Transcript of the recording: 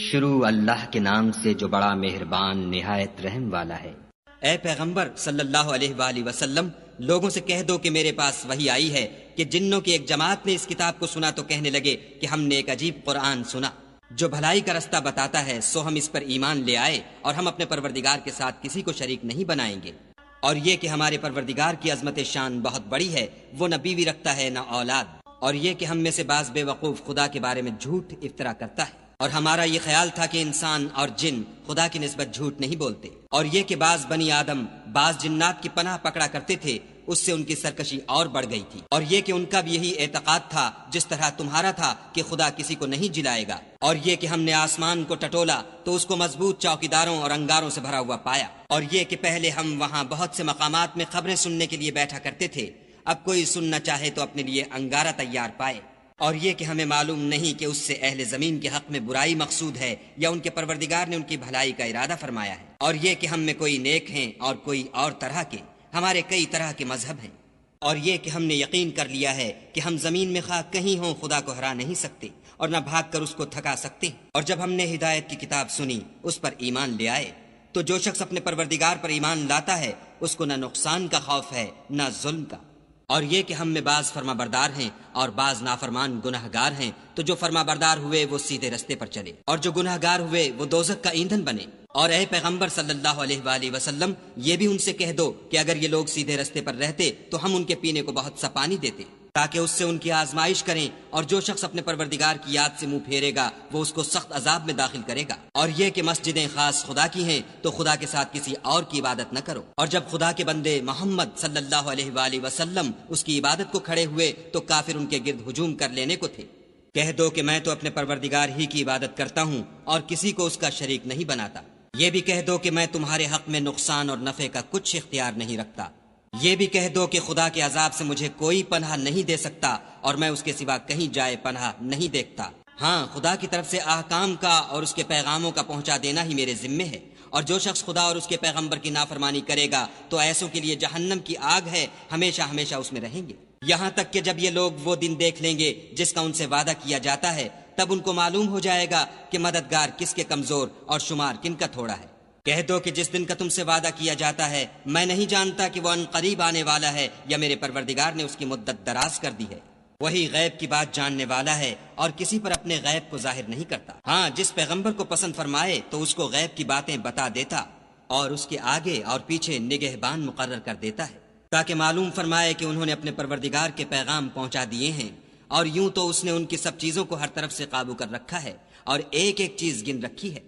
شروع اللہ کے نام سے جو بڑا مہربان نہایت رحم والا ہے۔ اے پیغمبر صلی اللہ علیہ وآلہ وسلم، لوگوں سے کہہ دو کہ میرے پاس وحی آئی ہے کہ جنوں کی ایک جماعت نے اس کتاب کو سنا تو کہنے لگے کہ ہم نے ایک عجیب قرآن سنا جو بھلائی کا رستہ بتاتا ہے، سو ہم اس پر ایمان لے آئے اور ہم اپنے پروردگار کے ساتھ کسی کو شریک نہیں بنائیں گے۔ اور یہ کہ ہمارے پروردگار کی عظمت شان بہت بڑی ہے، وہ نہ بیوی رکھتا ہے نہ اولاد، اور یہ کہ ہم میں سے بعض بے وقوف خدا کے بارے میں جھوٹ افطرا کرتا ہے، اور ہمارا یہ خیال تھا کہ انسان اور جن خدا کی نسبت جھوٹ نہیں بولتے، اور یہ کہ بعض بنی آدم بعض جنات کی پناہ پکڑا کرتے تھے، اس سے ان کی سرکشی اور بڑھ گئی تھی، اور یہ کہ ان کا بھی یہی اعتقاد تھا جس طرح تمہارا تھا کہ خدا کسی کو نہیں جلائے گا، اور یہ کہ ہم نے آسمان کو ٹٹولا تو اس کو مضبوط چوکیداروں اور انگاروں سے بھرا ہوا پایا، اور یہ کہ پہلے ہم وہاں بہت سے مقامات میں خبریں سننے کے لیے بیٹھا کرتے تھے، اب کوئی سننا چاہے تو اپنے لیے انگارہ تیار پائے، اور یہ کہ ہمیں معلوم نہیں کہ اس سے اہل زمین کے حق میں برائی مقصود ہے یا ان کے پروردگار نے ان کی بھلائی کا ارادہ فرمایا ہے، اور یہ کہ ہم میں کوئی نیک ہیں اور کوئی اور طرح کے، ہمارے کئی طرح کے مذہب ہیں، اور یہ کہ ہم نے یقین کر لیا ہے کہ ہم زمین میں خواہ کہیں ہوں خدا کو ہرا نہیں سکتے اور نہ بھاگ کر اس کو تھکا سکتے، اور جب ہم نے ہدایت کی کتاب سنی اس پر ایمان لے آئے، تو جو شخص اپنے پروردگار پر ایمان لاتا ہے اس کو نہ نقصان کا خوف ہے نہ ظلم کا، اور یہ کہ ہم میں بعض فرما بردار ہیں اور بعض نافرمان گناہ گار ہیں، تو جو فرما بردار ہوئے وہ سیدھے رستے پر چلے اور جو گناہ گار ہوئے وہ دوزخ کا ایندھن بنے۔ اور اے پیغمبر صلی اللہ علیہ وآلہ وسلم، یہ بھی ان سے کہہ دو کہ اگر یہ لوگ سیدھے رستے پر رہتے تو ہم ان کے پینے کو بہت سا پانی دیتے تاکہ اس سے ان کی آزمائش کریں، اور جو شخص اپنے پروردگار کی یاد سے منہ پھیرے گا وہ اس کو سخت عذاب میں داخل کرے گا، اور یہ کہ مسجدیں خاص خدا کی ہیں تو خدا کے ساتھ کسی اور کی عبادت نہ کرو، اور جب خدا کے بندے محمد صلی اللہ علیہ وآلہ وسلم اس کی عبادت کو کھڑے ہوئے تو کافر ان کے گرد ہجوم کر لینے کو تھے، کہہ دو کہ میں تو اپنے پروردگار ہی کی عبادت کرتا ہوں اور کسی کو اس کا شریک نہیں بناتا، یہ بھی کہہ دو کہ میں تمہارے حق میں نقصان اور نفع کا کچھ اختیار نہیں رکھتا، یہ بھی کہہ دو کہ خدا کے عذاب سے مجھے کوئی پناہ نہیں دے سکتا اور میں اس کے سوا کہیں جائے پناہ نہیں دیکھتا، ہاں خدا کی طرف سے احکام کا اور اس کے پیغاموں کا پہنچا دینا ہی میرے ذمے ہے، اور جو شخص خدا اور اس کے پیغمبر کی نافرمانی کرے گا تو ایسوں کے لیے جہنم کی آگ ہے، ہمیشہ ہمیشہ اس میں رہیں گے، یہاں تک کہ جب یہ لوگ وہ دن دیکھ لیں گے جس کا ان سے وعدہ کیا جاتا ہے، تب ان کو معلوم ہو جائے گا کہ مددگار کس کے کمزور اور شمار کن کا تھوڑا ہے۔ کہہ دو کہ جس دن کا تم سے وعدہ کیا جاتا ہے میں نہیں جانتا کہ وہ ان قریب آنے والا ہے یا میرے پروردگار نے اس کی مدت دراز کر دی ہے، وہی غیب کی بات جاننے والا ہے اور کسی پر اپنے غیب کو ظاہر نہیں کرتا، ہاں جس پیغمبر کو پسند فرمائے تو اس کو غیب کی باتیں بتا دیتا اور اس کے آگے اور پیچھے نگہبان مقرر کر دیتا ہے تاکہ معلوم فرمائے کہ انہوں نے اپنے پروردگار کے پیغام پہنچا دیے ہیں، اور یوں تو اس نے ان کی سب چیزوں کو ہر طرف سے قابو کر رکھا ہے اور ایک ایک چیز گن رکھی ہے۔